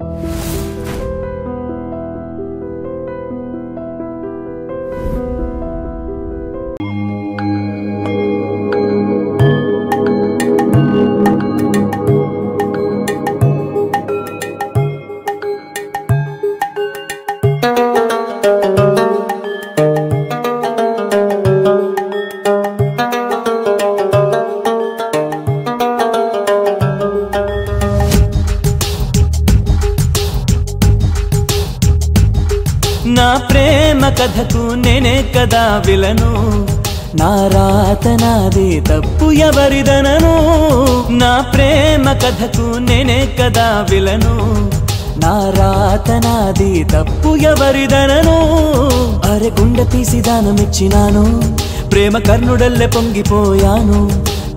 నా ప్రేమ కథకు నేనే కదా విలను, నా రాత నాది తప్పు ఎవరిదనను. నా ప్రేమ కథకు నేనే కదా విలను, నా రాత నాది తప్పు ఎవరిదనను. అరె గుండె తీసి దానమిచ్చినాను, ప్రేమ కర్ణుడల్లె పొంగిపోయాను.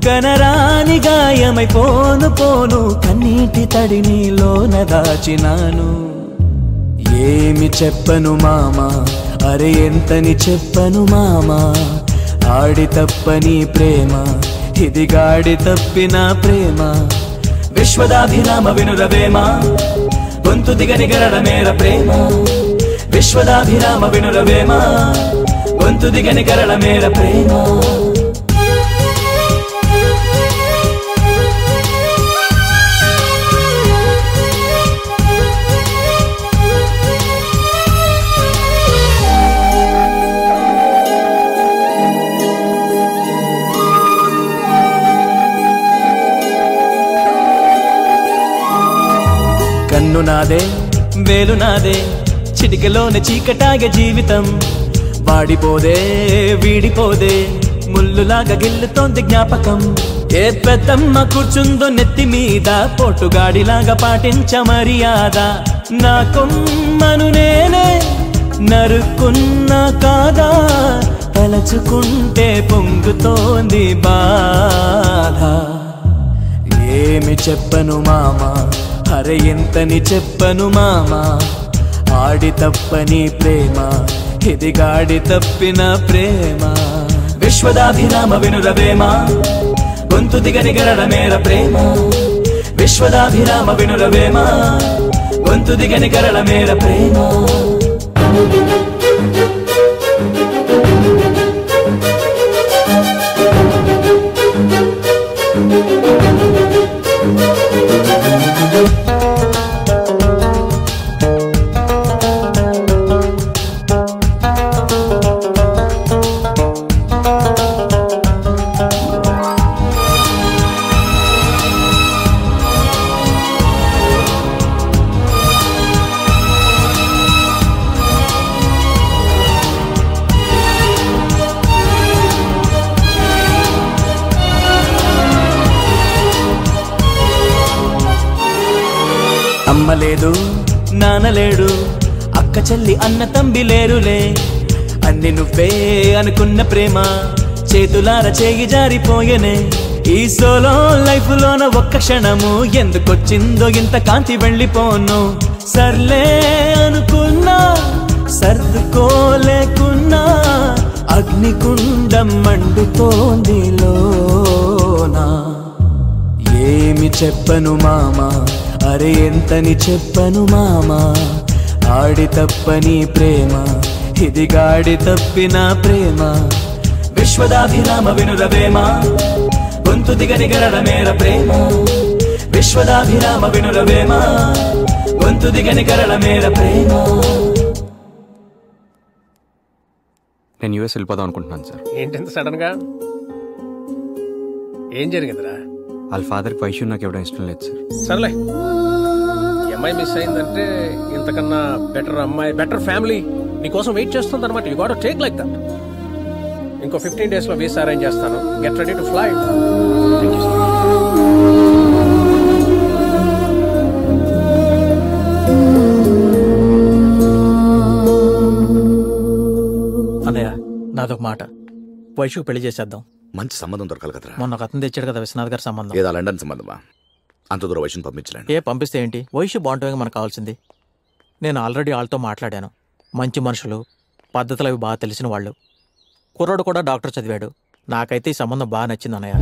కనరాని గాయమైపోను పోను, కన్నీటి తడి నీలోన దాచినాను. ఏమి చెప్పను మామా, అరే ఎంతని చెప్పను మామా. ఆడి తప్పని ప్రేమ, ఇది గాడి తప్పిన ప్రేమ. విశ్వదాభిరామ వినురవేమ, గొంతు దిగని గరడ మేర ప్రేమ. విశ్వదాభిరామ వినురవేమ, గొంతు దిగని గరడ మేర ప్రేమ. కన్ను నాదే వేలు నాదే, చిటికలోని చీకటాగే జీవితం. వాడిపోదే వీడిపోదే, ముల్లులాగా గిల్లుతోంది జ్ఞాపకం. ఏ పెద్దమ్మ కూర్చుందో నెత్తి మీద, పోటుగాడిలాగా పాటించ మర్యాద. నా కొమ్మను నేనే నరుక్కున్నా కాదా, తలచుకుంటే పొంగుతోంది బాధ. ఏమి చెప్పను మామా, అరే ఎంతని చెప్పను మామా. ఆడి తప్పని ప్రేమ, ఇది గాడి తప్పిన ప్రేమ. విశ్వదాభిరామ వినురవేమ, గొంతు దిగని గరడ మేర ప్రేమ. విశ్వదాభిరామ వినురవేమ, గొంతు దిగని గరడ మేర ప్రేమ. అమ్మ లేదు నాన్న లేడు, అక్క చెల్లి అన్న తంబి లేరులే. అన్ని నువ్వే అనుకున్న ప్రేమ, చేతులార చేయి జారిపోయనే. ఈ సోలో లైఫ్ లోన ఒక్క క్షణము, ఎందుకొచ్చిందో ఇంత కాంతి వెళ్ళిపోను. సర్లే అనుకున్నా సర్దుకోలేకున్నా, అగ్నికుండం మండుతోంది లోనా. ఏమి చెప్పను మామా, అరే ఎంతని చెప్పను మామా. ఆడి తప్పని ప్రేమ, ఇది గాడి తప్పిన ప్రేమ. విశ్వదాభిరామ వినురవేమ, గొంతు దిగని గరడ మేర ప్రేమ. విశ్వదాభిరామ వినురవేమ, గొంతు దిగని గరడ మేర ప్రేమ. నేను యూఎస్ వెళ్ళిపోదాం అనుకుంటున్నాను సార్. ఏంటి సడన్ గా? ఏం జరిగిందిరా? వాళ్ళ ఫాదర్కి వైశ్యం నాకు ఇవ్వడం ఇష్టం లేదు సార్. సర్లే, అమ్మాయి మిస్ అయిందంటే ఇంతకన్నా బెటర్ అమ్మాయి, బెటర్ ఫ్యామిలీ నీకోసం వెయిట్ చేస్తుంది అనమాట. You got to take like that. ఇంకో 15 days లో వీసా అరేంజ్ చేస్తాను. Get ready to fly. అన్నయ్య, నాదొక మాట. వైశ్యకు పెళ్లి చేసేద్దాం. మంచి సంబంధం దొరకాలి కదరా. మొన్న ఒక అతను తెచ్చాడు కదా విశ్వనాథ్ గారి సంబంధం. ఏదా లండన్ సంబంధమా? అంత దూరం వైశ్యం పంపించలేను. పంపిస్తే ఏంటి, వైశ్య బాగుంటుంది మనకు కావాల్సింది. నేను ఆల్రెడీ వాళ్ళతో మాట్లాడాను. మంచి మనుషులు, పద్ధతులు అవి బాగా తెలిసిన వాళ్ళు. కుర్రాడు కూడా డాక్టర్ చదివాడు. నాకైతే ఈ సంబంధం బాగా నచ్చింది అన్నయ్య.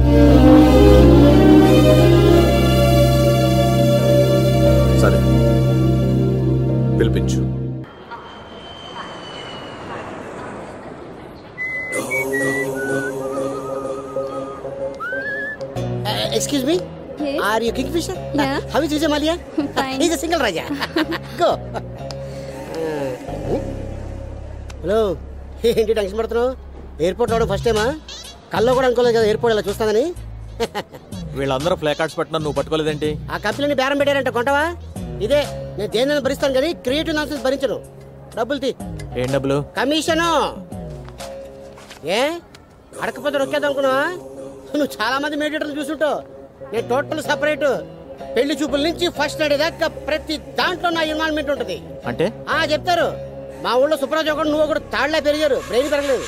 సరే, పిలిపించు. Excuse me? Yes. Are you Kingfisher? Yeah. How is Vijay Mallya? Fine. He's a single Raja. Go. Hello, ఏంటి టెన్షన్ పడుతున్నావు? ఎయిర్పోర్ట్ రావడం ఫస్ట్ టైమా? కల్లో కూడా అనుకోలేదు కదా ఎయిర్పోర్ట్ ఇలా చూస్తానని. వీళ్ళందరూ ఫ్లై కార్డ్స్ పెట్టినా నువ్వు పట్టుకోలేదేంటి? ఆ కంపెనీని బేరం పెట్టారంట, కొంటావా? ఇదే నేను దేని భరిస్తాను కానీ క్రియేటివ్ నాన్సెన్స్ భరించను. డబ్బులు తీ. ఏం డబ్బులు? కమిషను. ఏ అడకపోతే రొక్కేద్దాం అనుకున్నావా? నువ్వు చాలా మంది మీడియేటర్లు చూసుంటావు. నేను టోటల్ సపరేట్. పెళ్లి చూపుల నుంచి ఫస్ట్ నైట్ దాకా ప్రతి దాంట్లో నా ఇన్వాల్వ్మెంట్ ఉంటుంది. అంటే చెప్తారు. మా ఊళ్ళో సుప్రాజ్ ఒకడు నువ్వు ఒకడు తాళ్లా పెరిగారు, బ్రెయిన్ పెరగలేదు.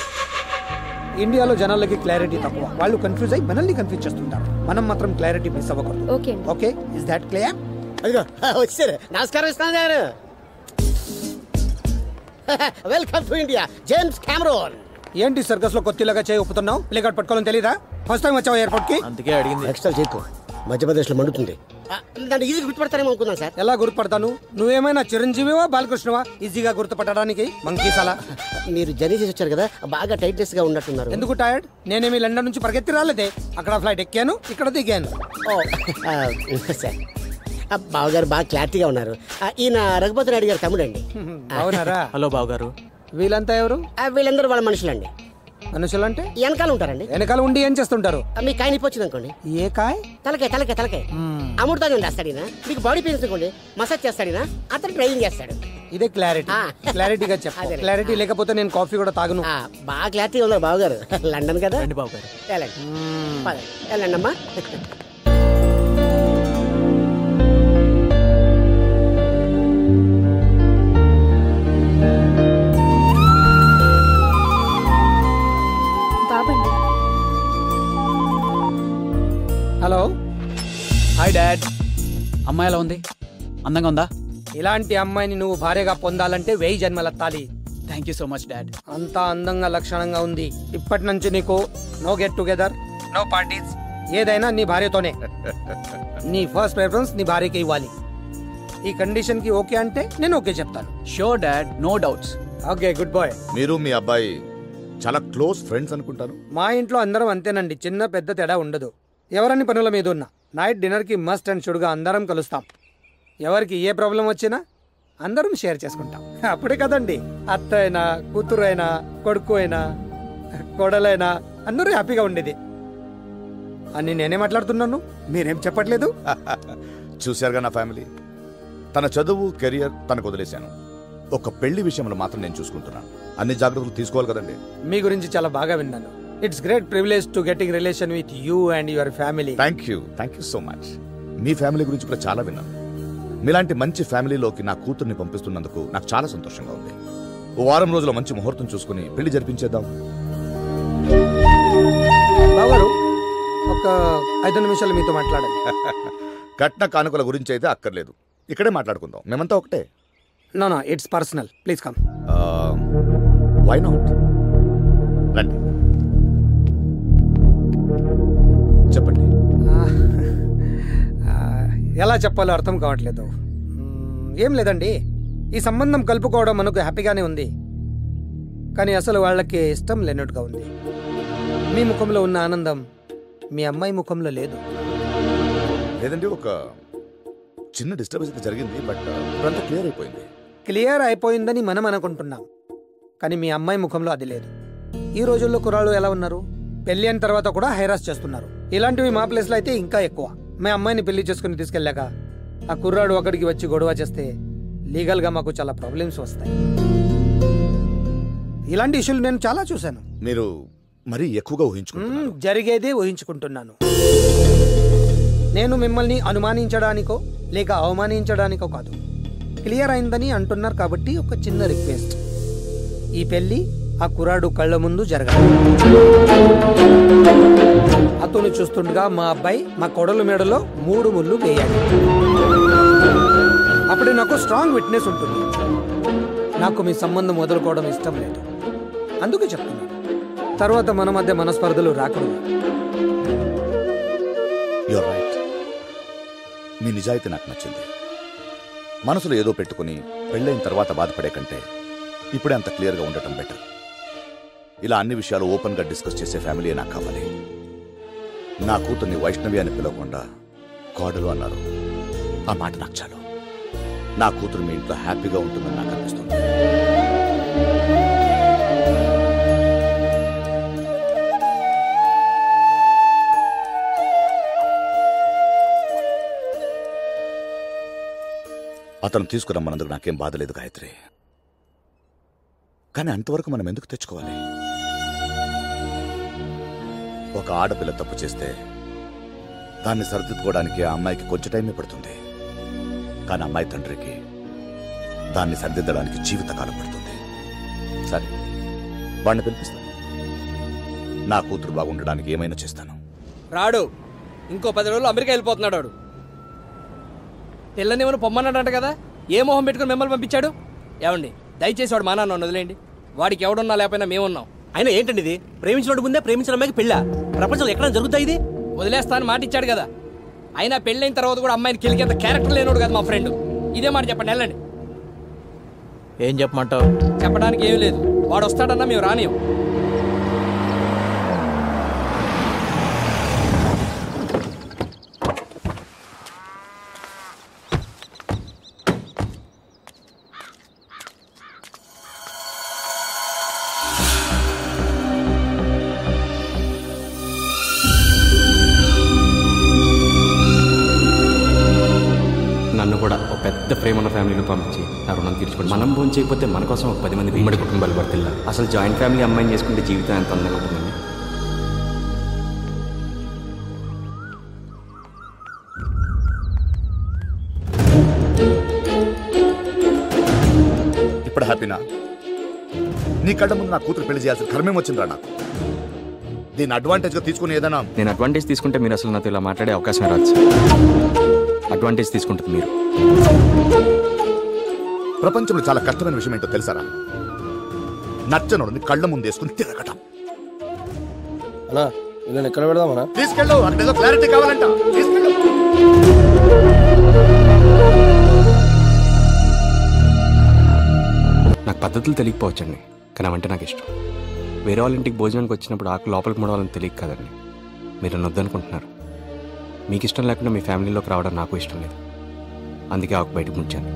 ఇండియాలో జనాలకి క్లారిటీ తక్కువ. వాళ్ళు కన్ఫ్యూజ్ అయ్యి మనల్ని కన్ఫ్యూజ్ చేస్తుంటారు. మనం మాత్రం క్లారిటీ మిస్ అవ్వకూడదు. Okay okay, is that clear? అదిగో వచ్చారు. నమస్కారం ఇస్తాను గారు. Welcome to India, James Cameron. ఏంటి సర్కస్ లో కొత్తలాగా చేయి ఒప్పుతున్నావు? ప్లే కార్డ్ పట్టుకోవాలని తెలీదా? ఫస్ట్ టైం వచ్చావు ఎయిర్పోర్ట్ కి? అందుకే అడిగింది. ఎక్స్ట్రా చేకు. మధ్యప్రదేశ్ లో మండుతుంది. దాన్ని ఈజీ గుర్తుపడతారేమో అనుకున్నాను సార్. ఎలా గుర్తుపడతాను? నువ్వేమైనా చిరంజీవివా బాలకృష్ణవా ఈజీగా గుర్తుపట్టడానికి? మంకీ సలా. మీరు జర్నీ చేసి వచ్చారు కదా, బాగా టైట్నెస్ గా ఉన్నట్టున్నారు. ఎందుకు టైర్డ్? నేనేమి లండన్ నుంచి పరిగెత్తి రాలేదే. అక్కడ ఫ్లైట్ ఎక్కాను, ఇక్కడ దిగాను. సార్ బావగారు బాగా క్లారిటీగా ఉన్నారు. ఈయన రఘుపతి నాయుడు గారు తమ్ముడండి. అవునారా? హలో బాబు గారు. వీళ్ళంతా ఎవరు? వీళ్ళందరూ వాళ్ళ మనుషులండి. మనుషులంటే? వెనకాల ఉంటారండి. వెనకాల ఉండి ఏం చేస్తుంటారు? మీకు కాయ నొప్పి వచ్చింది అనుకోండి, ఏ కాయ్? తలకాయ తలకాయ తలకాయ అమృతాన్ని రాస్తాడు ఈయన. మీకు బాడీ పెయిన్స్ అనుకోండి, మసాజ్ చేస్తాడు ఈయన. అతను డ్రైవింగ్ చేస్తాడు. ఇదే క్లారిటీ. క్లారిటీగా చెప్పు. అదే. క్లారిటీ లేకపోతే నేను కాఫీ కూడా తాగను. బాగా క్లారిటీగా ఉన్నారు బావగారు. లండన్ కదా. రండి బాబు గారు. వెళ్ళండి అమ్మా. బాబండి. హలో. Hi dad. అమ్మాయి ఎలా ఉంది? అందంగా ఉందా? ఇలాంటి అమ్మాయిని నువ్వు భార్యగా పొందాలంటే 1000 జన్మలెత్తాలి. Thank you so much dad. అంతా అందంగా లక్షణంగా ఉంది. ఇప్పటి నుంచి నీకు no get together, no parties, ఏదైనా నీ భార్యతోనే. నీ ఫస్ట్ ప్రిఫరెన్స్ నీ భార్యకి ఇవ్వాలి. ఈ కండిషన్ కి ఓకే అంటే నేను ఓకే చెప్తాను. Sure dad, no doubts. Okay, good boy. మీరు మీ అబ్బాయి చాలా క్లోజ్ ఫ్రెండ్స్ అనుకుంటాను. మా ఇంట్లో అందరం అంతేనండి, చిన్న పెద్ద తేడా ఉండదు. ఎవరన్ని పనుల మీద ఉన్నా నైట్ డిన్నర్కి మస్ట్ అండ్ షుడ్గా అందరం కలుస్తాం. ఎవరికి ఏ ప్రాబ్లం వచ్చినా అందరం షేర్ చేసుకుంటాం. అప్పుడే కదండి అత్త అయినా, కూతురు అయినా, కొడుకు అయినా, కోడలైనా అందరూ హ్యాపీగా ఉండేది. అని నేనే మాట్లాడుతున్నాను, మీరేం చెప్పట్లేదు. చూశారుగా నా ఫ్యామిలీ. తన చదువు, కెరియర్ తనకు వదిలేశాను. ఒక పెళ్లి విషయంలో మాత్రం నేను చూసుకుంటున్నాను. అన్ని జాగ్రత్తలు తీసుకోవాలి కదండి. మీ గురించి చాలా బాగా విన్నాను. It's great privilege to getting relation with you and your family. Thank you so much. Me family గురించి కూడా చాలా విన్నాను. మీలాంటి మంచి ఫ్యామిలీలోకి నా కూతుర్ని పంపిస్తున్నందుకు నాకు చాలా సంతోషంగా ఉంది. ఓ వారం రోజుల మంచి ముహూర్తం చూసుకుని పెళ్లి జరిపించేద్దాం. బావగారు, ఒక 5 నిమిషాలు మీతో మాట్లాడాలి. కట్న కానుకల గురించి అయితే అక్కర్లేదు, ఇక్కడే మాట్లాడుకుందాం. మేమంతా ఒకటే. No it's personal, please come. Why not? రండి, చెప్పండి. ఎలా చెప్పాలో అర్థం కావట్లేదు. ఏం లేదండి, ఈ సంబంధం కలుపుకోవడం మనకు హ్యాపీగానే ఉంది. కానీ అసలు వాళ్ళకి ఇష్టం లేనట్టుగా ఉంది. మీ ముఖంలో ఉన్న ఆనందం మీ అమ్మాయి ముఖంలో లేదు. లేదండి, ఒక చిన్న డిస్టర్బెన్స్ అయితే జరిగింది, బట్ ఇప్పుడంతా క్లియర్ అయిపోయింది. క్లియర్ అయిపోయిందని మనం అనుకుంటున్నాం, కానీ మీ అమ్మాయి ముఖంలో అది లేదు. ఈ రోజుల్లో కుర్రాళ్ళు ఎలా ఉన్నారు, పెళ్లి అయిన తర్వాత కూడా హైరాస్ చేస్తున్నారు. ఇలాంటివి మా ప్లేస్లో అయితే ఇంకా ఎక్కువ. మా అమ్మాయిని పెళ్లి చేసుకుని తీసుకెళ్ళాక ఆ కుర్రాడు అక్కడికి వచ్చి గొడవ చేస్తే లీగల్గా మాకు చాలా ప్రాబ్లమ్స్ వస్తాయి. ఇలాంటి ఇష్యూలు నేను చాలా చూశాను. మీరు మరీ ఎక్కువగా ఊహించుకుంటున్నారు. జరిగేదే ఊహించుకుంటున్నాను. నేను మిమ్మల్ని అనుమానించడానికో లేక అవమానించడానికో కాదు. క్లియర్ అయిందని అంటున్నారు కాబట్టి ఒక చిన్న రిక్వెస్ట్. ఈ పెళ్లి ఆ కుర్రాడు కళ్ళ ముందు జరగాలి. అతను చూస్తుండగా మా అబ్బాయి మా కొడల మెడలో 3 ముళ్ళు వేయాలి. అప్పుడే నాకు స్ట్రాంగ్ విట్నెస్ ఉంటుంది. నాకు మీ సంబంధం వదులుకోవడం ఇష్టం లేదు, అందుకే చెప్తున్నాను. తర్వాత మన మధ్య మనస్పర్ధలు రాకూడదు. You're right. మీ నిజాయితీ నాకు నచ్చింది. మనసులో ఏదో పెట్టుకుని పెళ్ళైన తర్వాత బాధపడే కంటే ఇప్పుడే అంత క్లియర్గా ఉండటం బెటర్. ఇలా అన్ని విషయాలు ఓపెన్గా డిస్కస్ చేసే ఫ్యామిలీ నాకు కావాలి. నా కూతుర్ని వైష్ణవి అని పిలవకుండా కోడలు అన్నారు. ఆ మాట నాకు చాలు. నా కూతురు మీ ఇంట్లో హ్యాపీగా ఉంటుందని నాకు అనిపిస్తుంది. అతను తీసుకురమ్మన్నందుకు నాకేం బాధ లేదు గాయత్రి. కానీ అంతవరకు మనం ఎందుకు తెచ్చుకోవాలి? ఒక ఆడపిల్ల తప్పు చేస్తే దాన్ని సరిదిద్దుకోవడానికి ఆ అమ్మాయికి కొంచెం టైమే పడుతుంది. కానీ అమ్మాయి తండ్రికి దాన్ని సరిదిద్దడానికి జీవితకాలం పడుతుంది. సరే, వాడిని పిలిపిస్తాను. నా కూతురు బాగుండడానికి ఏమైనా చేస్తాను. రాడు, ఇంకో 10 రోజులు అమెరికా వెళ్ళిపోతున్నాడు. వాడు పిల్లనేమో పొమ్మన్నాడంట కదా, ఏ మొహం పెట్టుకుని మిమ్మల్ని పంపించాడు? ఏమండి, దయచేసి వాడు మా నాన్న వదిలేయండి. వాడికి ఎవడున్నా లేకపోయినా మేమున్నాం. అయినా ఏంటండి ఇది? ప్రేమించినోడు ముందే ప్రేమించిన అమ్మాయికి పెళ్ళా? ప్రపంచంలో ఎక్కడ జరుగుతాయి ఇది? వదిలేస్తాను మాట ఇచ్చాడు కదా. అయినా పెళ్ళైన తర్వాత కూడా అమ్మాయిని కిలికేంత క్యారెక్టర్ లేనోడు కదా మా ఫ్రెండ్. ఇదే మాట చెప్పండి, వెళ్ళండి. ఏం చెప్పమంటావు? చెప్పడానికి ఏమీ లేదు. వాడు వస్తాడన్నా మేము రానియం. నన్ను కూడా ఒక పెద్ద ప్రేమ ఉన్న ఫ్యామిలీలో పంపించి నా రుణం తీర్చుకోండి. మనం భోజనం చేయకపోతే మన కోసం 10 మంది ఉమ్మడి కుటుంబాలు వర్తిల్లా. అసలు జాయింట్ ఫ్యామిలీ అమ్మాయిని చేసుకుంటే జీవితం ఎంత అందంగా ఉంటుందండి. ఇప్పుడు హ్యాపీనా? నీ కళ్ళ ముందు నా కూతురు పెళ్లి చేయాల్సిన కర్మేం వచ్చిందిరా నాకు. దీన్ని అడ్వాంటేజ్గా తీసుకుని ఏదైనా. నేను అడ్వాంటేజ్ తీసుకుంటే మీరు అసలు నాతో ఇలా మాట్లాడే అవకాశం రాదు. అడ్వాంటేజ్ తీసుకుంటుంది మీరు. ప్రపంచంలో చాలా కష్టమైన విషయం ఏంటో తెలుసారా? నచ్చనోడిని కళ్ళ ముందు వేసుకుని తిరగటం. అన్నా ఇలా ఎక్కడ పెడదామన్నా? తీసుకెళ్ళు, అక్కడ ఏదో క్లారిటీ కావాలంట. తీసుకెళ్ళు. నాకు పద్ధతులు తెలియకపోవచ్చండి, కానీ అవంటే నాకు ఇష్టం. వేరే వాళ్ళ ఇంటికి భోజనానికి వచ్చినప్పుడు ఆకు లోపలికి ముడవాలని తెలియదు కదండి. మీరు నన్ను వద్దనుకుంటున్నారు. మీకు ఇష్టం లేకుండా మీ ఫ్యామిలీలోకి రావడం నాకు ఇష్టం లేదు. అందుకే ఆకు బయటకు ముంచాను.